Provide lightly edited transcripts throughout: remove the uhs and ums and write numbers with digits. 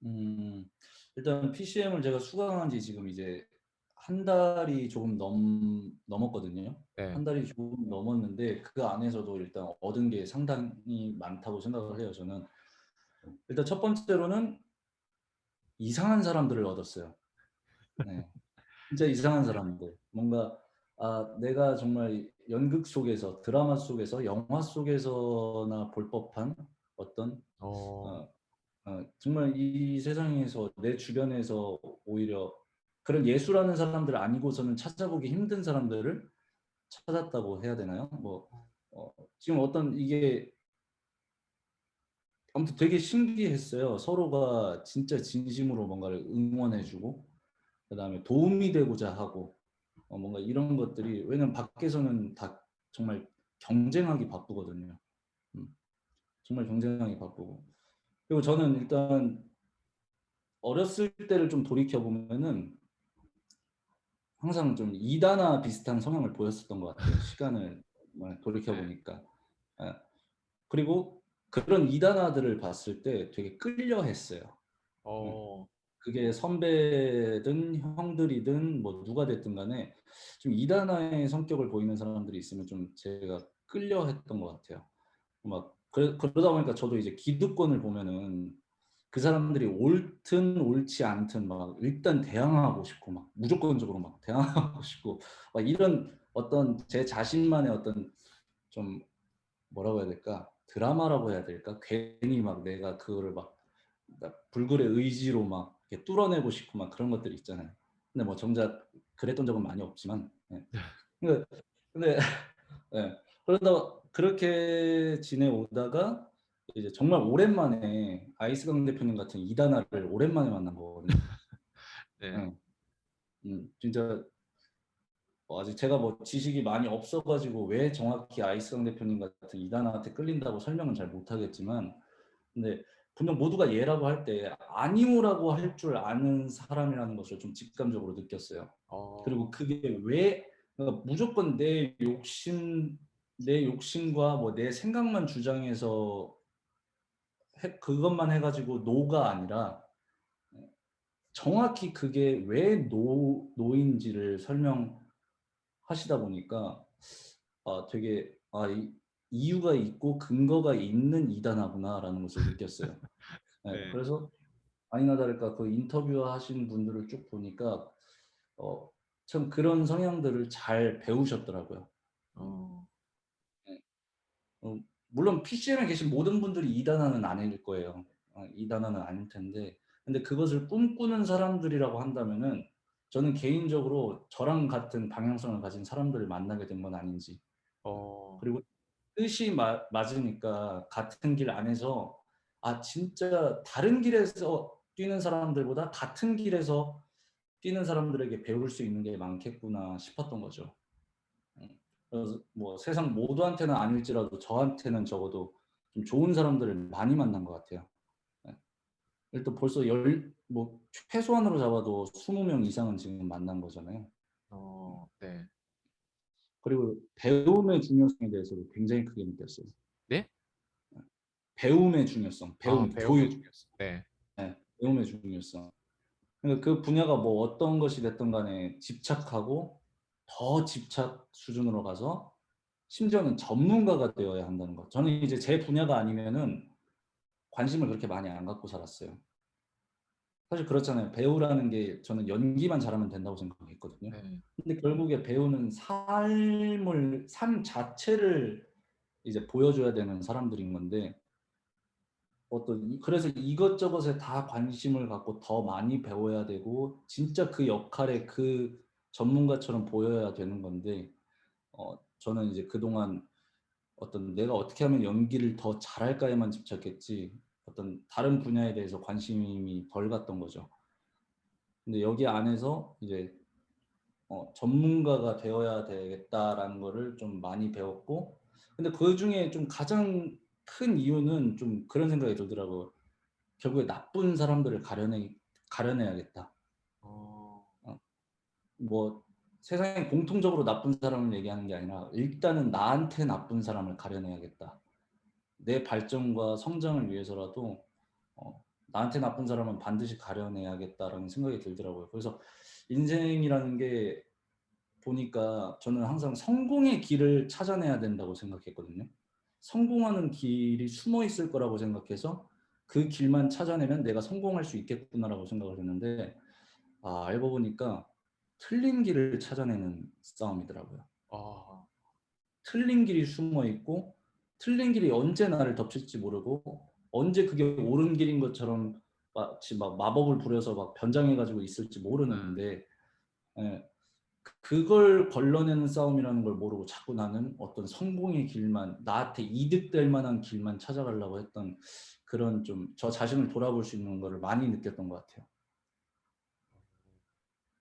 음. 일단 PCM을 제가 수강한 지 지금 이제 한 달이 조금 넘었거든요. 네. 한 달이 조금 넘었는데 그 안에서도 일단 얻은 게 상당히 많다고 생각을 해요 저는. 일단 첫 번째로는 이상한 사람들을 얻었어요. 네. 진짜 이상한 사람들. 뭔가 내가 정말 연극 속에서 드라마 속에서 영화 속에서나 볼 법한 어떤 어. 어 정말 이 세상에서 내 주변에서 오히려 그런 예수라는 사람들 아니고서는 찾아보기 힘든 사람들을 찾았다고 해야 되나요? 뭐 지금 어떤 이게 아무튼 되게 신기했어요. 서로가 진짜 진심으로 뭔가를 응원해 주고 그다음에 도움이 되고자 하고 뭔가 이런 것들이 왜냐면 밖에서는 다 정말 경쟁하기 바쁘거든요. 음. 정말 경쟁하기 바쁘고. 그리고 저는 일단 어렸을 때를 좀 돌이켜 보면은 항상 좀 이다나 비슷한 성향을 보였었던 것 같아요, 시간을 돌이켜 네. 보니까. 예. 그리고 그런 이다나들을 봤을 때 되게 끌려했어요. 예. 어. 그게 선배든 형들이든 뭐 누가 됐든 간에 좀 이다나의 성격을 보이는 사람들이 있으면 좀 제가 끌려했던 것 같아요. 막 그러다 보니까 저도 이제 기득권을 보면은 그 사람들이 옳든 옳지 않든 막 일단 대항하고 싶고 막 무조건적으로 막 대항하고 싶고 막 이런 어떤 제 자신만의 어떤 좀 뭐라고 해야 될까? 드라마라고 해야 될까? 괜히 막 내가 그거를 막 불굴의 의지로 막 이렇게 뚫어내고 싶고 막 그런 것들이 있잖아요. 근데 뭐 정작 그랬던 적은 많이 없지만 근데 근데 예. 그러다 그렇게 지내오다가 이제 정말 오랜만에 아이스강 대표님 같은 이다나를 오랜만에 만난 거거든요. 네. 예. 진짜 아직 제가 뭐 지식이 많이 없어 가지고 왜 정확히 아이스강 대표님 같은 이다나한테 끌린다고 설명은 잘 못하겠지만 근데 분명 모두가 예라고 할 때 아니오라고 할 줄 아는 사람이라는 것을 좀 직감적으로 느꼈어요. 그리고 어. 그게 왜 그러니까 무조건 내 욕심과 뭐 내 생각만 주장해서 그것만 해 가지고 노가 아니라 정확히 그게 왜 노인지를 설명하시다 보니까 되게 이 '이유가 있고 근거가 있는 이단아구나.'라는 것을 느꼈어요. 예. 네. 그래서 아니나 다를까 그 인터뷰하신 분들을 쭉 보니까 어 참 그런 성향들을 잘 배우셨더라고요. 음. 어. 네. 물론 PCM에 계신 모든 분들이 2 단어는 아닐 거예요. 2 단어는 아닐 텐데 근데 그것을 꿈꾸는 사람들이라고 한다면은 저는 개인적으로 저랑 같은 방향성을 가진 사람들을 만나게 된 건 아닌지. 어. 그리고 뜻이 맞으니까 같은 길 안에서 진짜 다른 길에서 뛰는 사람들보다 같은 길에서 뛰는 사람들에게 배울 수 있는 게 많겠구나 싶었던 거죠. 음. 그래서 뭐 세상 모두한테는 아닐지라도 저한테는 적어도 좀 좋은 사람들을 많이 만난 것 같아요. 예. 일단 벌써 최소한으로 잡아도 20명 이상은 지금 만난 거잖아요. 음. 네. 그리고 배움의 중요성에 대해서도 굉장히 크게 느꼈어요. 네? 배움의 중요성, 아, 배움의 교육. 중요성. 네. 배움의 중요성. 그러니까 그 분야가 뭐 어떤 것이 됐든 간에 집착하고 더 집착 수준으로 가서 심지어는 전문가가 되어야 한다는 것. 저는 이제 제 분야가 아니면은 관심을 그렇게 많이 안 갖고 살았어요. 사실 그렇잖아요. 배우라는 게 저는 연기만 잘하면 된다고 생각했거든요. 네. 근데 결국에 배우는 삶 자체를 이제 보여줘야 되는 사람들인 건데 그래서 이것저것에 다 관심을 갖고 더 많이 배워야 되고 진짜 그 역할에 그 전문가처럼 보여야 되는 건데 저는 이제 그동안 어떤 '내가 어떻게 하면 연기를 더 잘할까.'에만 집착했지 어떤 다른 분야에 대해서 관심이 덜 갔던 거죠. 근데 여기 안에서 이제 '전문가가 되어야 되겠다.'라는 거를 좀 많이 배웠고 근데 그중에 좀 가장 큰 이유는 좀 그런 생각이 들더라고요. '결국에 나쁜 사람들을 가려내야겠다.' 어. 어 뭐 세상에 공통적으로 나쁜 사람을 얘기하는 게 아니라 '일단은 나한테 나쁜 사람을 가려내야겠다.' 내 발전과 성장을 위해서라도 나한테 나쁜 사람은 반드시 가려내야겠다라는 생각이 들더라고요. 그래서 인생이라는 게 보니까 저는 항상 성공의 길을 찾아내야 된다고 생각했거든요. 성공하는 길이 숨어 있을 거라고 생각해서 '그 길만 찾아내면 내가 성공할 수 있겠구나.'라고 생각을 했는데 알고 보니까 틀린 길을 찾아내는 싸움이더라고요. 어. 틀린 길이 숨어 있고 틀린 길이 언제 나를 덮칠지 모르고 언제 그게 옳은 길인 것처럼 마치 막 마법을 부려서 막 변장해 가지고 있을지 네. 모르는데 예. 그걸 걸러내는 싸움이라는 걸 모르고 자꾸 나는 어떤 성공의 길만 나한테 이득될 만한 길만 찾아가려고 했던 그런 좀 저 자신을 돌아볼 수 있는 거를 많이 느꼈던 것 같아요.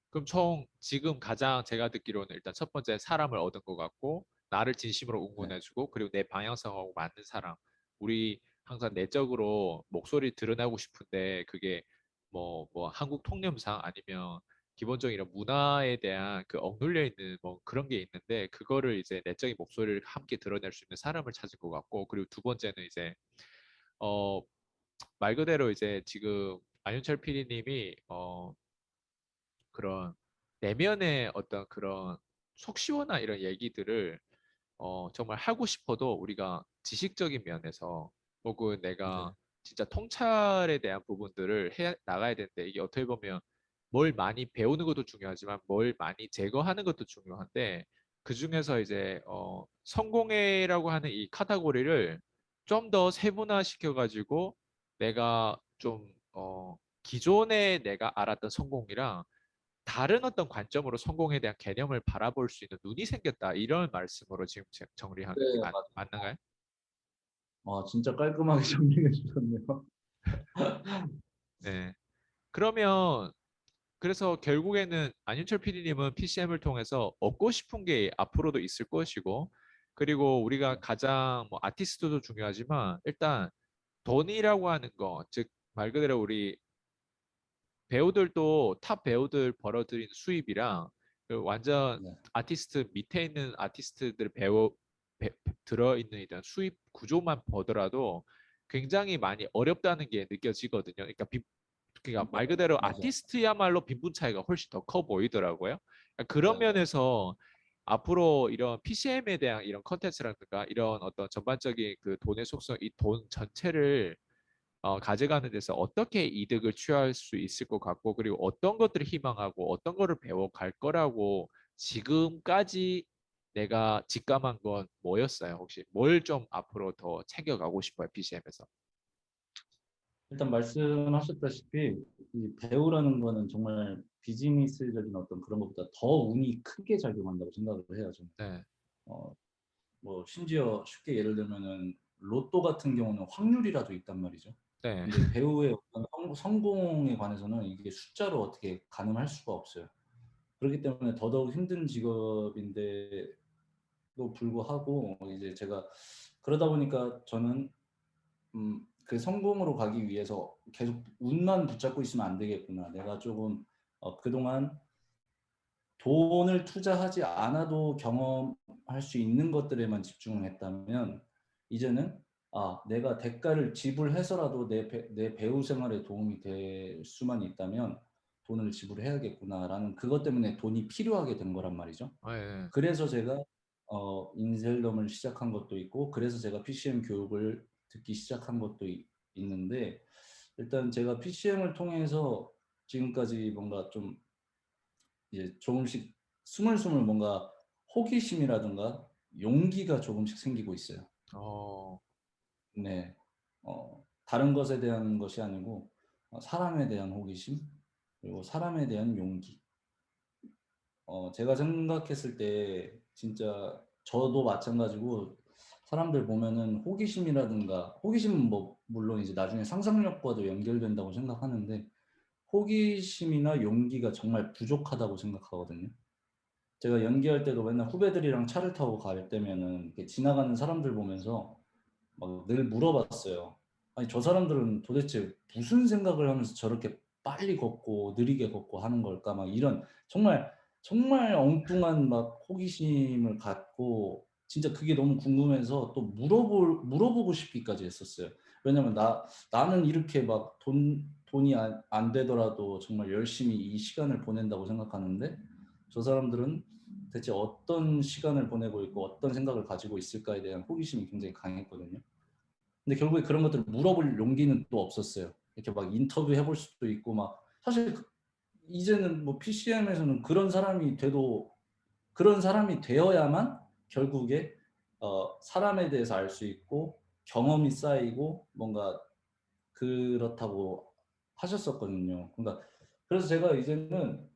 그럼 총 지금 가장 제가 듣기로는 일단 첫 번째 사람을 얻은 것 같고 나를 진심으로 네. 응원해주고 그리고 내 방향성하고 맞는 사람. 우리 항상 내적으로 목소리 드러나고 싶은데 그게 뭐 한국 통념상 아니면 기본적인 이런 문화에 대한 그 억눌려 있는 뭐 그런 게 있는데 그거를 이제 내적인 목소리를 함께 드러낼 수 있는 사람을 찾을 것 같고 그리고 두 번째는 이제 어 말 그대로 이제 지금 안윤철 PD님이 그런 내면의 어떤 그런 속 시원한 이런 얘기들을 정말 하고 싶어도 우리가 지식적인 면에서 혹은 내가 네. 진짜 통찰에 대한 부분들을 해 나가야 되는데 이게 어떻게 보면 뭘 많이 배우는 것도 중요하지만 뭘 많이 제거하는 것도 중요한데 그중에서 이제 성공회라고 하는 이 카테고리를 좀 더 세분화시켜 가지고 내가 좀 기존에 내가 알았던 성공이랑 다른 어떤 관점으로 성공에 대한 개념을 바라볼 수 있는 눈이 생겼다. 이런 말씀으로 지금 정리하는 게 네. 맞 맞는가요? 진짜 깔끔하게 정리해 주셨네요. 네. 그러면 그래서 결국에는 안윤철 PD님은 PCM을 통해서 얻고 싶은 게 앞으로도 있을 것이고, 그리고 우리가 네. 가장 뭐 아티스트도 중요하지만 일단 돈이라고 하는 거, 즉 말 그대로 우리 배우들도 탑 배우들 벌어들인 수입이랑 그 완전 네. 아티스트 밑에 있는 아티스트들 배우 들어있는 이런 수입 구조만 보더라도 굉장히 많이 어렵다는 게 느껴지거든요. 그러니까 말 그대로 맞아요. 아티스트야말로 빈분 차이가 훨씬 더 커 보이더라고요. 그러니까 그런 네. 면에서 앞으로 이런 PCM에 대한 이런 컨텐츠라든가 이런 어떤 전반적인 그 돈의 속성, 이 돈 전체를 가져가는 데서 어떻게 이득을 취할 수 있을 것 같고, 그리고 어떤 것들을 희망하고 어떤 거를 배워갈 거라고 지금까지 내가 직감한 건 뭐였어요? 혹시 뭘 좀 앞으로 더 챙겨가고 싶어요, PCM에서? 일단 말씀하셨다시피 이 배우라는 거는 정말 비즈니스적인 어떤 그런 것보다 더 운이 크게 작용한다고 생각을 해요 저는. 네, 어 뭐 심지어 쉽게 예를 들면은 로또 같은 경우는 확률이라도 있단 말이죠. 네, 근데 배우의 어떤 성공에 관해서는 이게 숫자로 어떻게 가늠할 수가 없어요. 그렇기 때문에 더더욱 힘든 직업인데도 불구하고 이제 제가 그러다 보니까 저는 그 성공으로 가기 위해서 계속 운만 붙잡고 있으면 안 되겠구나. 내가 쪼금 그동안 돈을 투자하지 않아도 경험할 수 있는 것들에만 집중을 했다면 이제는 '내가 대가를 지불해서라도 내 배우 생활에 도움이 될 수만 있다면 돈을 지불해야겠구나.'라는 그것 때문에 돈이 필요하게 된 거란 말이죠. 네, 그래서 제가 인셀럼을 시작한 것도 있고 그래서 제가 PCM 교육을 듣기 시작한 것도 있는데 일단 제가 PCM을 통해서 지금까지 뭔가 좀 이제 조금씩 스물스물 뭔가 호기심이라든가 용기가 조금씩 생기고 있어요. 어, 네. 다른 것에 대한 것이 아니고 사람에 대한 호기심 그리고 사람에 대한 용기. 제가 생각했을 때 진짜 저도 마찬가지고 사람들 보면은 호기심이라든가 호기심은 뭐 물론 이제 나중에 상상력과도 연결된다고 생각하는데 호기심이나 용기가 정말 부족하다고 생각하거든요. 제가 연기할 때도 맨날 후배들이랑 차를 타고 갈 때면은 이렇게 지나가는 사람들 보면서 막 늘 물어봤어요. 아니 저 사람들은 도대체 무슨 생각을 하면서 저렇게 빨리 걷고 느리게 걷고 하는 걸까? 막 이런 정말, 정말 엉뚱한 막 호기심을 갖고 진짜 그게 너무 궁금해서 또 물어보고 싶기까지 했었어요. 왜냐면 나는 이렇게 막 돈이 안 되더라도 정말 열심히 이 시간을 보낸다고 생각하는데 저 사람들은 대체 어떤 시간을 보내고 있고 어떤 생각을 가지고 있을까에 대한 호기심이 굉장히 강했거든요. 근데 결국에 그런 것들을 물어볼 용기는 또 없었어요. 이렇게 막 인터뷰 해볼 수도 있고 막 사실 이제는 뭐 PCM에서는 그런 사람이 되어야만 결국에 사람에 대해서 알 수 있고 경험이 쌓이고 뭔가 그렇다고 하셨었거든요. 그러니까 그래서 제가 이제는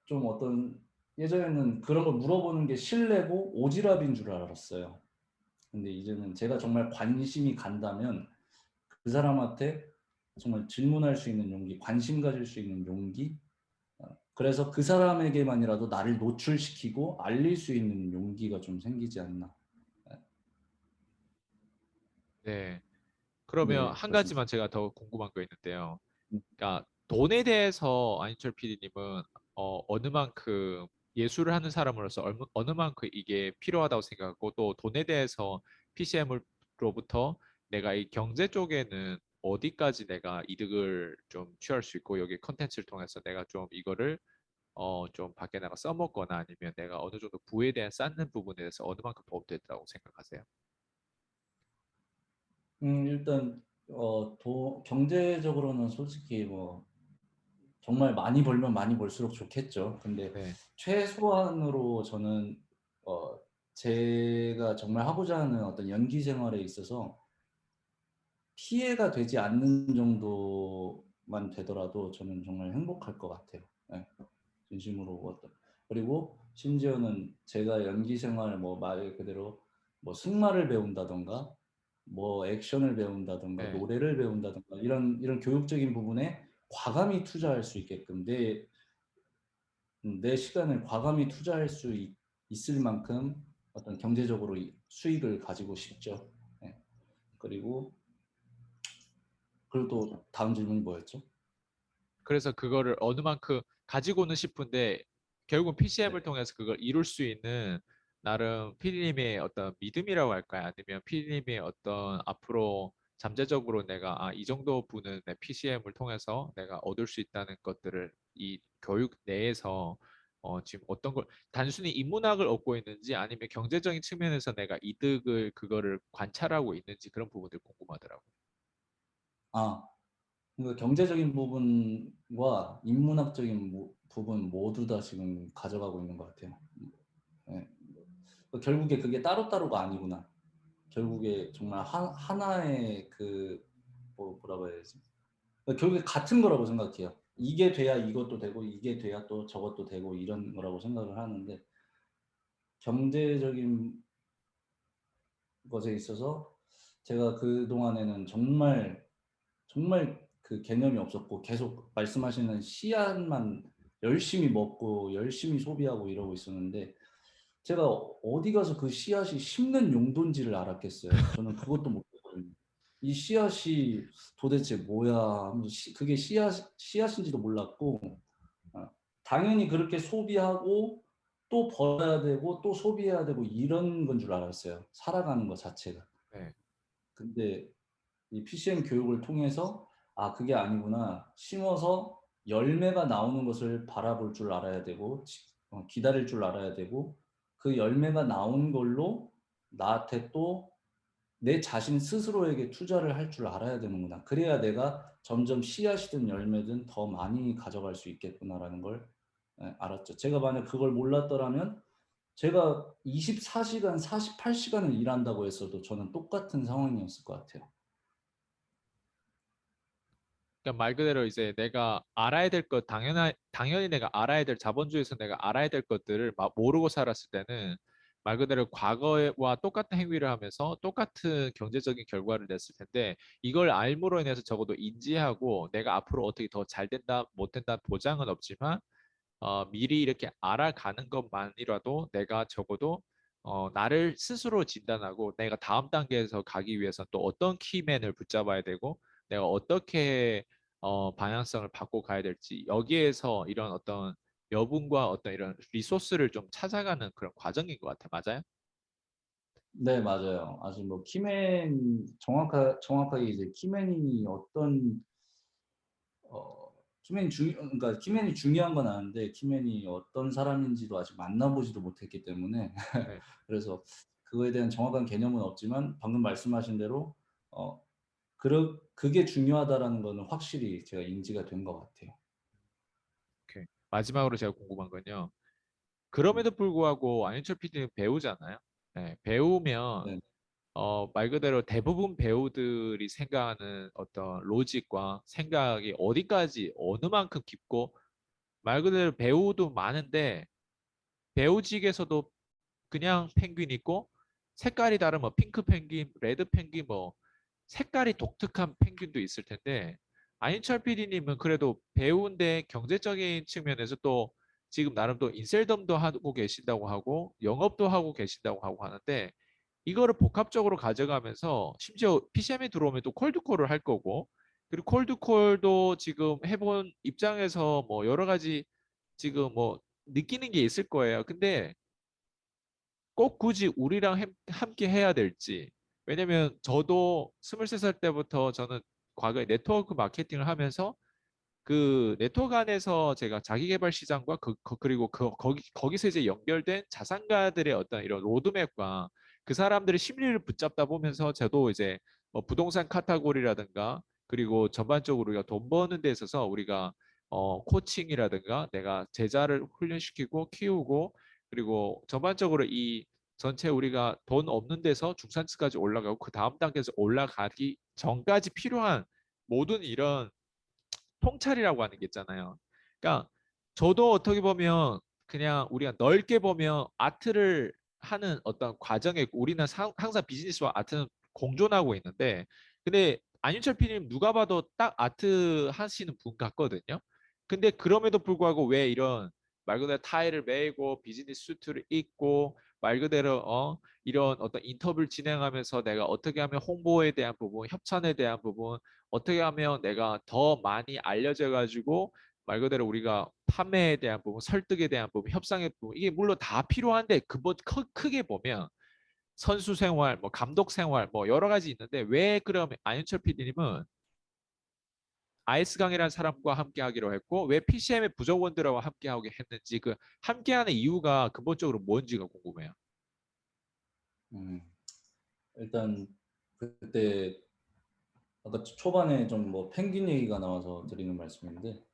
좀 어떤 예전에는 그런 걸 물어보는 게 실례고 오지랖인 줄 알았어요. 근데 이제는 제가 정말 관심이 간다면 그 사람한테 정말 질문할 수 있는 용기, 관심 가질 수 있는 용기, 그래서 그 사람에게만이라도 나를 노출시키고 알릴 수 있는 용기가 좀 생기지 않나. 네. 그러면 네, 한 그렇습니다. 가지만 제가 더 궁금한 거 있는데요. 그러니까 돈에 대해서 안희철 PD님은 어느 만큼 예술을 하는 사람으로서 어느 만큼 이게 필요하다고 생각하고 또 돈에 대해서 PCM으로부터 내가 이 경제 쪽에는 어디까지 내가 이득을 좀 취할 수 있고 여기 컨텐츠를 통해서 내가 좀 이거를 좀 밖에 나가 써먹거나 아니면 내가 어느 정도 부에 대한 쌓는 부분에 대해서 어느 만큼 도움됐다고 생각하세요? 일단 경제적으로는 솔직히 뭐 정말 많이 벌면 많이 벌수록 좋겠죠. 근데 네, 최소한으로 저는 어, 제가 정말 하고자 하는 어떤 연기 생활에 있어서 피해가 되지 않는 정도만 되더라도 저는 정말 행복할 것 같아요. 네, 진심으로 그리고 심지어는 제가 연기 생활 뭐 말 그대로 뭐 승마를 배운다던가 뭐 액션을 배운다던가 네. 노래를 배운다던가 이런 교육적인 부분에 과감히 투자할 수 있게끔 내 시간을 과감히 투자할 수 있을 만큼 어떤 경제적으로 수익을 가지고 싶죠. 네. 그리고 또 다음 질문이 뭐였죠? 그래서 그거를 어느 만큼 가지고는 싶은데 결국은 PCM을 네. 통해서 그걸 이룰 수 있는 나름 피디님의 어떤 믿음이라고 할까요? 아니면 피디님의 어떤 앞으로 잠재적으로 내가 이 정도 부는 내 PCM을 통해서 내가 얻을 수 있다는 것들을 이 교육 내에서 지금 어떤 걸 단순히 인문학을 얻고 있는지 아니면 경제적인 측면에서 내가 이득을 그거를 관찰하고 있는지 그런 부분들 궁금하더라고요. 아, 그 경제적인 부분과 인문학적인 부분 모두 다 지금 가져가고 있는 것 같아요. 네. 결국에 그게 따로따로가 아니구나. 결국에 정말 하나의 뭐라고 해야 되지? 결국에 같은 거라고 생각해요. 이게 돼야 이것도 되고 이게 돼야 또 저것도 되고 이런 거라고 생각을 하는데 경제적인 것에 있어서 제가 그동안에는 정말 그 개념이 없었고 계속 말씀하시는 씨앗만 열심히 먹고 열심히 소비하고 이러고 있었는데 제가 어디 가서 그 씨앗이 심는 용도인지를 알았겠어요. 저는 그것도 못했거든요. 이 씨앗이 도대체 뭐야 하면서 그게 씨앗인지도 몰랐고 당연히 그렇게 소비하고 또 벌어야 되고 또 소비해야 되고 이런 건 줄 알았어요. 살아가는 것 자체가. 네. 근데 이 PCM 교육을 통해서 그게 아니구나. 심어서 열매가 나오는 것을 바라볼 줄 알아야 되고 기다릴 줄 알아야 되고 그 열매가 나온 걸로 나한테 또 내 자신 스스로에게 투자를 할 줄 알아야 되는구나. 그래야 내가 점점 씨앗이든 열매든 더 많이 가져갈 수 있겠구나라는 걸 알았죠. 제가 만약 그걸 몰랐더라면 제가 24시간, 48시간을 일한다고 했어도 저는 똑같은 상황이었을 것 같아요. 그러니까 말 그대로 이제 내가 알아야 될 것, 당연히 내가 알아야 될 자본주의에서 내가 알아야 될 것들을 막 모르고 살았을 때는 말 그대로 과거와 똑같은 행위를 하면서 똑같은 경제적인 결과를 냈을 텐데 이걸 알므로 인해서 적어도 인지하고 내가 앞으로 어떻게 더 잘 된다, 못 된다 보장은 없지만 미리 이렇게 알아가는 것만이라도 내가 적어도 나를 스스로 진단하고 내가 다음 단계에서 가기 위해서 또 어떤 키맨을 붙잡아야 되고 내가 어떻게 방향성을 바꿔 가야 될지 여기에서 이런 어떤 여분과 어떤 이런 리소스를 좀 찾아가는 그런 과정인 것 같아. 맞아요? 네, 맞아요. 아직 뭐 키맨 정확하게 이제 키맨이 어떤 키맨이 그러니까 키맨이 중요한 건 아는데 키맨이 어떤 사람인지도 아직 만나보지도 못했기 때문에 네. 그래서 그거에 대한 정확한 개념은 없지만 방금 말씀하신 대로 어 그게 중요하다라는 거는 확실히 제가 인지가 된 것 같아요. 오케이. 마지막으로 제가 궁금한 건요. 음. 그럼에도 불구하고 안윤철 PD는 배우잖아요. 네, 배우면 네. 말 그대로 대부분 배우들이 생각하는 어떤 로직과 생각이 어디까지 어느 만큼 깊고 말 그대로 배우도 많은데 배우직에서도 그냥 펭귄 있고 색깔이 다른 뭐 핑크 펭귄, 레드 펭귄 뭐 색깔이 독특한 펭귄도 있을 텐데 안인철 PD님은 그래도 배우인데 경제적인 측면에서 또 지금 나름 또 인셀덤도 하고 계신다고 하고 영업도 하고 계신다고 하고 하는데 이거를 복합적으로 가져가면서 심지어 PCM에 들어오면 또 콜드콜을 할 거고 그리고 콜드콜도 지금 해본 입장에서 뭐 여러 가지 지금 뭐 느끼는 게 있을 거예요. 근데 꼭 굳이 우리랑 함께 해야 될지. 왜냐면 저도 23살 때부터 저는 과거에 네트워크 마케팅을 하면서 그 네트워크 안에서 제가 자기계발 시장과 그리고 거기서 이제 연결된 자산가들의 어떤 이런 로드맵과 그 사람들의 심리를 붙잡다 보면서 저도 이제 뭐 부동산 카테고리라든가 그리고 전반적으로 우리가 돈 버는 데 있어서 우리가 코칭이라든가 내가 제자를 훈련시키고 키우고 그리고 전반적으로 이 전체 우리가 돈 없는 데서 중산층까지 올라가고 그 다음 단계에서 올라가기 전까지 필요한 모든 이런 통찰이라고 하는 게 있잖아요. 그러니까 저도 어떻게 보면 그냥 우리가 넓게 보면 아트를 하는 어떤 과정에 우리는 항상 비즈니스와 아트는 공존하고 있는데 근데 안윤철 PD님 누가 봐도 딱 아트 하시는 분 같거든요. 근데 그럼에도 불구하고 왜 이런 말 그대로 타이를 매고 비즈니스 수트를 입고 말 그대로 이런 어떤 인터뷰를 진행하면서 내가 어떻게 하면 홍보에 대한 부분, 협찬에 대한 부분 어떻게 하면 내가 더 많이 알려져 가지고 말 그대로 우리가 판매에 대한 부분, 설득에 대한 부분, 협상의 부분 이게 물론 다 필요한데 크게 보면 선수 생활, 뭐 감독 생활, 뭐 여러 가지 있는데 왜 그러면 안윤철 PD님은 아이스강이라는 사람과 함께 하기로 했고 왜 PCM의 부족원들하고 함께 하게 했는지 그 함께하는 이유가 근본적으로 뭔지가 궁금해요. 음. 일단 그때 아까 초반에 좀 뭐 펭귄 얘기가 나와서 드리는 말씀인데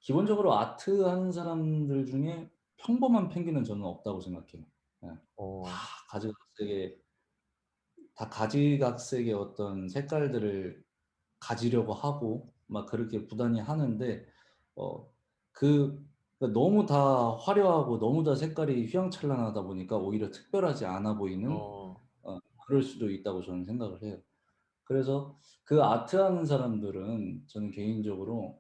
기본적으로 아트 하는 사람들 중에 평범한 펭귄은 저는 없다고 생각해요. 예. 다 어, 가지각색의 다 가지각색의 어떤 색깔들을 가지려고 하고 막 그렇게 부단히 하는데 어 그 너무 다 화려하고 너무 다 색깔이 휘황찬란하다 보니까 오히려 특별하지 않아 보이는 어, 그럴 수도 있다고 저는 생각을 해요. 그래서 그 아트하는 사람들은 저는 개인적으로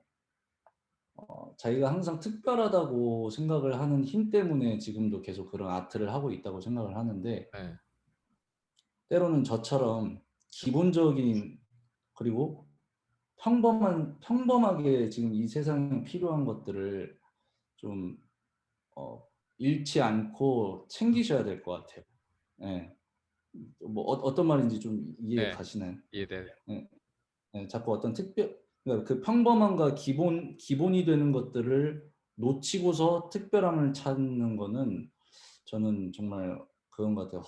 자기가 항상 특별하다고 생각을 하는 힘 때문에 지금도 계속 그런 아트를 하고 있다고 생각을 하는데 네, 때로는 저처럼 기본적인 그리고 평범하게 지금 이 세상에 필요한 것들을 좀 잃지 않고 챙기셔야 될 것 같아요. 예. 뭐 어떤 말인지 좀 이해 네, 가시나요? 이해돼요. 예. 예. 자꾸 어떤 그러니까 그 평범함과 기본이 되는 것들을 놓치고서 특별함을 찾는 거는 저는 정말 그런 것 같아요.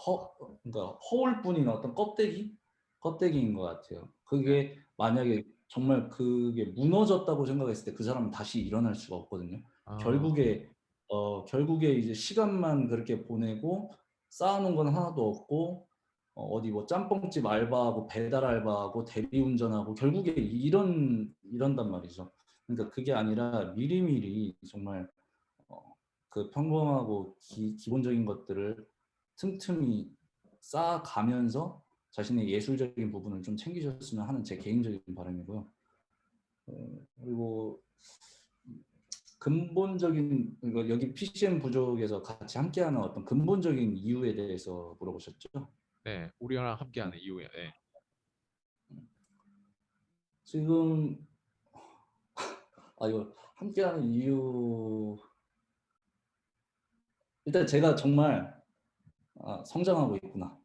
그러니까 허울 뿐인 어떤 껍데기인 것 같아요. 네. 그게 만약에 정말 그게 무너졌다고 생각했을 때 그 사람은 다시 일어날 수가 없거든요. 아, 결국에 이제 시간만 그렇게 보내고 쌓아놓은 건 하나도 없고 어디 뭐 짬뽕집 알바하고 배달 알바하고 대리운전하고 결국에 이런단 말이죠. 그러니까 그게 아니라 미리미리 정말 어 그 평범하고 기본적인 것들을 틈틈이 쌓아가면서 자신의 예술적인 부분을 좀 챙기셨으면 하는 제 개인적인 바람이고요. 그리고 근본적인 이거 여기 PCM 부족에서 같이 함께하는 어떤 근본적인 이유에 대해서 물어보셨죠? 네, 우리랑 네. 함께하는 이유예요. 네. 지금 이거 함께하는 이유 일단 제가 정말 '성장하고 있구나.'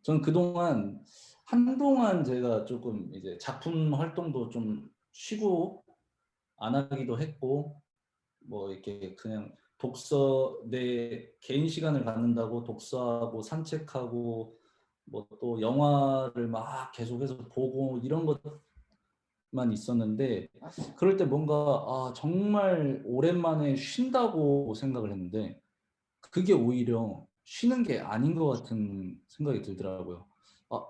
저는 그동안 한동안 제가 조금 이제 작품 활동도 좀 쉬고 안 하기도 했고 뭐 이렇게 그냥 독서 내 개인 시간을 갖는다고 독서하고 산책하고 뭐 또 영화를 막 계속해서 보고 이런 것만 있었는데 그럴 때 뭔가 정말 오랜만에 쉰다고 생각을 했는데 그게 오히려 쉬는 게 아닌 것 같은 생각이 들더라고요.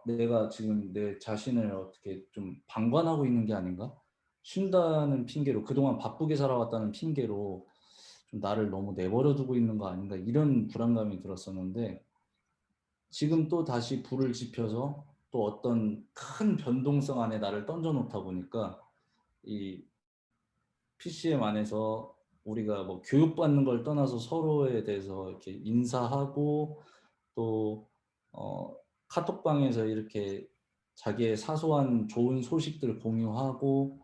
'내가 지금 내 자신을 어떻게 좀 방관하고 있는 게 아닌가? 쉰다는 핑계로 그동안 바쁘게 살아왔다는 핑계로 좀 나를 너무 내버려 두고 있는 거 아닌가?' 이런 불안감이 들었었는데 지금 또다시 불을 지펴서 또 어떤 큰 변동성 안에 나를 던져 놓다 보니까 이 PCM 안에서 우리가 뭐 교육받는 걸 떠나서 서로에 대해서 이렇게 인사하고 또 카톡방에서 이렇게 자기의 사소한 좋은 소식들 공유하고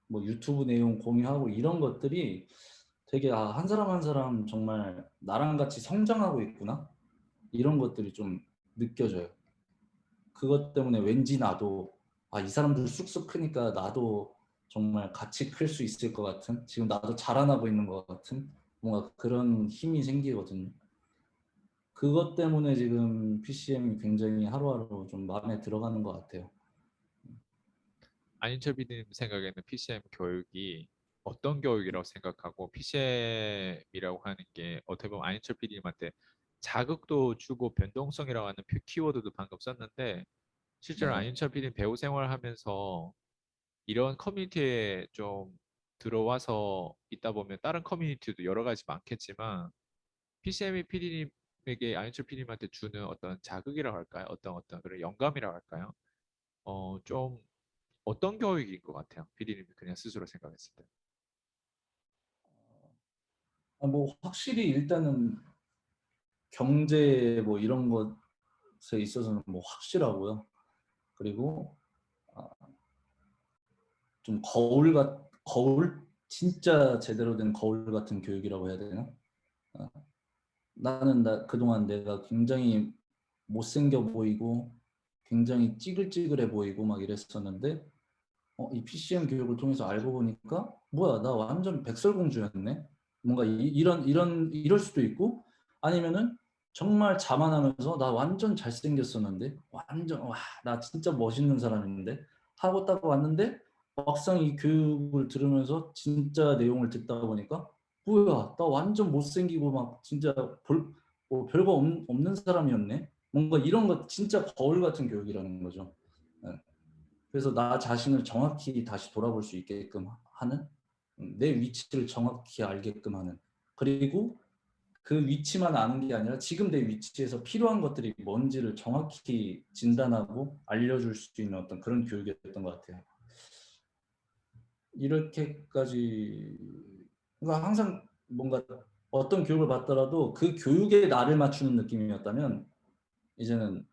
뭐 유튜브 내용 공유하고 이런 것들이 되게 '한 사람 한 사람 정말 나랑 같이 성장하고 있구나.' 이런 것들이 좀 느껴져요. 그것 때문에 왠지 나도 이 사람들 쑥쑥 크니까 나도 정말 같이 클 수 있을 것 같은 지금 나도 자라나고 있는 것 같은 뭔가 그런 힘이 생기거든요. 그것 때문에 지금 PCM이 굉장히 하루하루 좀 마음에 들어가는 것 같아요. 안인철 PD님 생각에는 PCM 교육이 어떤 교육이라고 생각하고 PCM이라고 하는 게 어떻게 보면 안인철 PD님한테 자극도 주고 변동성이라고 하는 키워드도 방금 썼는데 실제로 네. 안인철 PD님 배우 생활하면서 이런 커뮤니티에 좀 들어와서 있다 보면 다른 커뮤니티도 여러 가지 많겠지만 PCM PD님에게 안인철 PD님한테 주는 어떤 자극이라고 할까요? 어떤 그런 영감이라고 할까요? 좀 어떤 교육인 것 같아요? PD님이 그냥 스스로 생각했을 때. 뭐 확실히 일단은 경제 뭐 이런 것에 있어서는 뭐 확실하고요. 그리고 아 좀 거울? 진짜 제대로 된 거울 같은 교육이라고 해야 되나? 아 나는 그동안 내가 굉장히 못생겨 보이고 굉장히 찌글찌글해 보이고 막 이랬었는데 이 PCM 교육을 통해서 알고 보니까 '뭐야 나 완전 백설공주였네.' 뭔가 이럴 수도 있고 아니면은 정말 자만하면서 '나 완전 잘생겼었는데. 완전 와 나 진짜 멋있는 사람인데.' 하고 딱 왔는데 막상 이 교육을 들으면서 진짜 내용을 듣다 보니까 '뭐야 나 완전 못생기고 막 진짜 별거 없는 사람이었네.' 뭔가 이런 거 진짜 거울 같은 교육이라는 거죠. 예. 그래서 나 자신을 정확히 다시 돌아볼 수 있게끔 하는 내 위치를 정확히 알게끔 하는 그리고 그 위치만 아는 게 아니라 지금 내 위치에서 필요한 것들이 뭔지를 정확히 진단하고 알려줄 수 있는 어떤 그런 교육이었던 것 같아요. 이렇게까지 그러니까 항상 뭔가 어떤 교육을 받더라도 그 교육에 나를 맞추는 느낌이었다면 이제는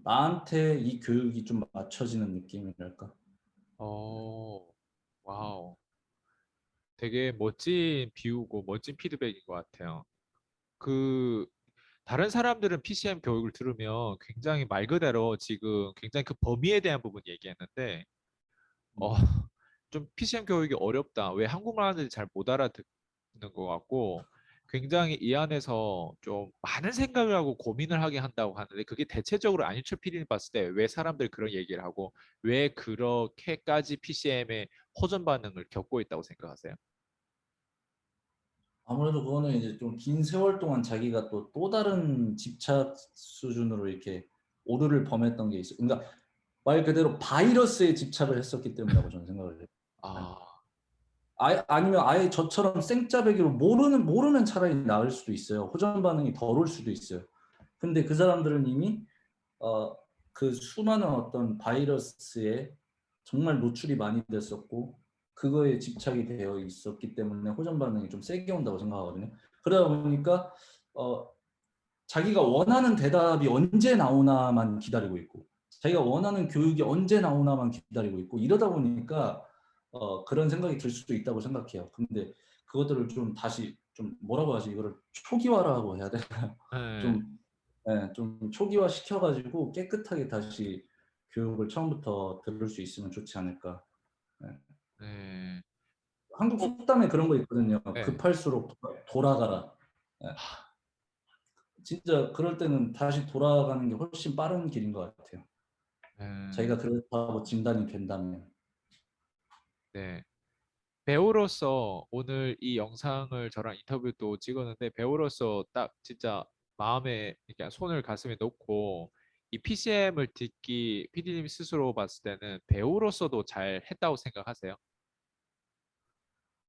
나한테 이 교육이 좀 맞춰지는 느낌이랄까? 어, 와우. 되게 멋진 비유고 멋진 피드백인 것 같아요. 그 다른 사람들은 PCM 교육을 들으면 굉장히 말 그대로 지금 굉장히 그 범위에 대한 부분 얘기했는데 어, 음. 좀 PCM 교육이 어렵다. 왜 한국말하는지 잘 못 알아듣는 것 같고 굉장히 이 안에서 좀 많은 생각을 하고 고민을 하게 한다고 하는데 그게 대체적으로 안유철 PD님 봤을 때 왜 사람들이 그런 얘기를 하고 왜 그렇게까지 PCM의 호전 반응을 겪고 있다고 생각하세요? 아무래도 그거는 이제 좀 긴 세월 동안 자기가 또 다른 집착 수준으로 이렇게 오류를 범했던 게 있어요. 그러니까 말 그대로 바이러스에 집착을 했었기 때문이라고 저는 생각을 해요. 예. 아, 아니면 아예 저처럼 생짜배기로 모르면 차라리 나을 수도 있어요. 호전 반응이 덜 올 수도 있어요. 근데 그 사람들은 이미 어 그 수많은 어떤 바이러스에 정말 노출이 많이 됐었고 그거에 집착이 되어 있었기 때문에 호전 반응이 좀 세게 온다고 생각하거든요. 그러다 보니까 어 자기가 원하는 대답이 언제 나오나만 기다리고 있고 자기가 원하는 교육이 언제 나오나만 기다리고 있고 이러다 보니까 그런 생각이 들 수도 있다고 생각해요. 근데 그것들을 좀 다시 좀 뭐라고 하지? 이거를 초기화라고 해야 되나요? 네. 좀 예, 좀 초기화 시켜가지고 깨끗하게 다시 교육을 처음부터 들을 수 있으면 좋지 않을까. 예. 네. 한국 꼭, 속담에 그런 거 있거든요. 네. 급할수록 돌아가라. 예. 진짜 그럴 때는 다시 돌아가는 게 훨씬 빠른 길인 것 같아요. 네. 자기가 그렇다고 진단이 된다면. 네. 배우로서 오늘 이 영상을 저랑 인터뷰도 찍었는데 배우로서 딱 진짜 마음에 이렇게 손을 가슴에 놓고 이 PCM을 듣기 PD님 스스로 봤을 때는 배우로서도 잘 했다고 생각하세요?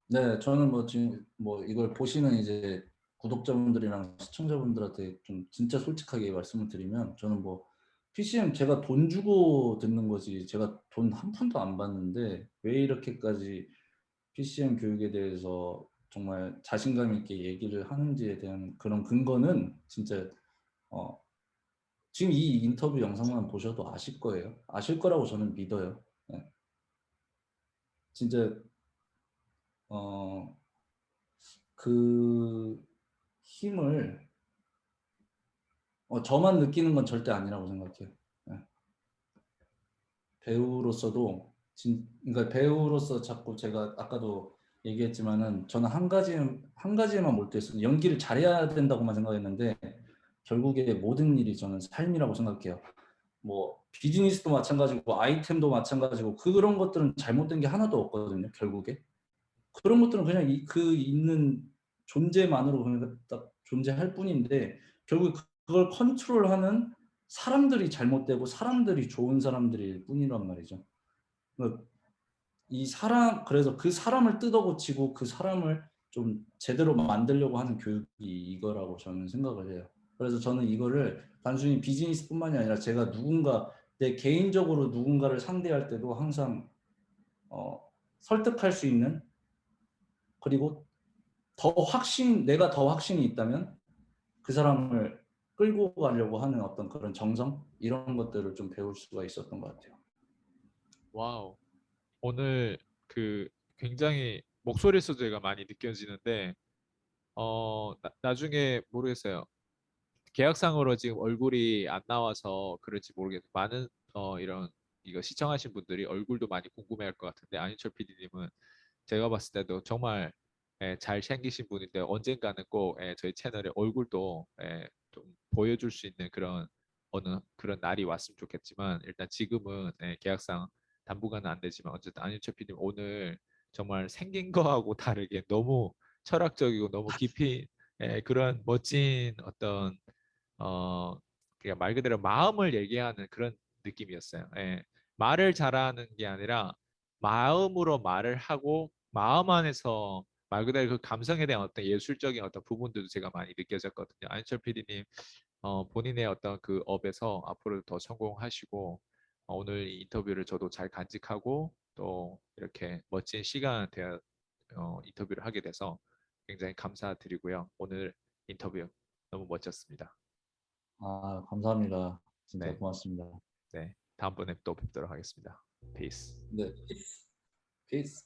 네, 저는 뭐 지금 뭐 이걸 보시는 이제 구독자분들이랑 시청자분들한테 좀 진짜 솔직하게 말씀을 드리면, 저는 뭐 PCM 제가 돈 주고 듣는 거지 제가 돈 한 푼도 안 받는데 왜 이렇게까지 PCM 교육에 대해서 정말 자신감 있게 얘기를 하는지에 대한 그런 근거는 진짜 어 지금 이 인터뷰 영상만 보셔도 아실 거예요. 아실 거라고 저는 믿어요. 예. 진짜 어 그 힘을 저만 느끼는 건 절대 아니라고 생각해요. 예. 배우로서도 그러니까 배우로서 자꾸 제가 아까도 얘기했지만은 저는 한 가지에만 몰두했어요. 연기를 잘해야 된다고만 생각했는데 결국에 모든 일이 저는 삶이라고 생각해요. 뭐 비즈니스도 마찬가지고 아이템도 마찬가지고 그런 것들은 잘못된 게 하나도 없거든요. 결국에 그런 것들은 그냥 그 있는 존재만으로 그냥 딱 존재할 뿐인데 결국 그걸 컨트롤하는 사람들이 잘못되고 사람들이 좋은 사람들일 뿐이란 말이죠. 그러니까 그래서 그 사람을 뜯어고치고 그 사람을 좀 제대로 만들려고 하는 교육이 이거라고 저는 생각을 해요. 그래서 저는 이거를 단순히 비즈니스뿐만이 아니라 제가 내 개인적으로 누군가를 상대할 때도 항상 어, 설득할 수 있는, 그리고 내가 더 확신이 있다면 그 사람을 끌고 가려고 하는 어떤 그런 정성, 이런 것들을 좀 배울 수가 있었던 것 같아요. 와우. 오늘 그 굉장히 목소리에서 제가 많이 느껴지는데 나중에 모르겠어요. 계약상으로 지금 얼굴이 안 나와서 그럴지 모르겠는데 많은 이런 이거 시청하신 분들이 얼굴도 많이 궁금해할 것 같은데 안희철 PD님은 제가 봤을 때도 정말 잘 생기신 분인데 언젠가는 꼭 저희 채널에 얼굴도 좀 보여줄 수 있는 그런 어느 그런 날이 왔으면 좋겠지만 일단 지금은 계약상 당분간은 안 되지만 어쨌든 안희철 PD님 오늘 정말 생긴 거하고 다르게 너무 철학적이고 너무 깊이 그런 멋진 어떤 그냥 말 그대로 마음을 얘기하는 그런 느낌이었어요. 말을 잘하는 게 아니라 마음으로 말을 하고 마음 안에서 말 그대로 그 감성에 대한 어떤 예술적인 어떤 부분들도 제가 많이 느껴졌거든요. 안철 PD님 본인의 어떤 그 업에서 앞으로 더 성공하시고 오늘 이 인터뷰를 저도 잘 간직하고 또 이렇게 멋진 시간 대화 인터뷰를 하게 돼서 굉장히 감사드리고요. 오늘 인터뷰 너무 멋졌습니다. 아, 감사합니다. 진짜 네, 고맙습니다. 네. 다음번에 또 뵙도록 하겠습니다. Peace. 네. 피스.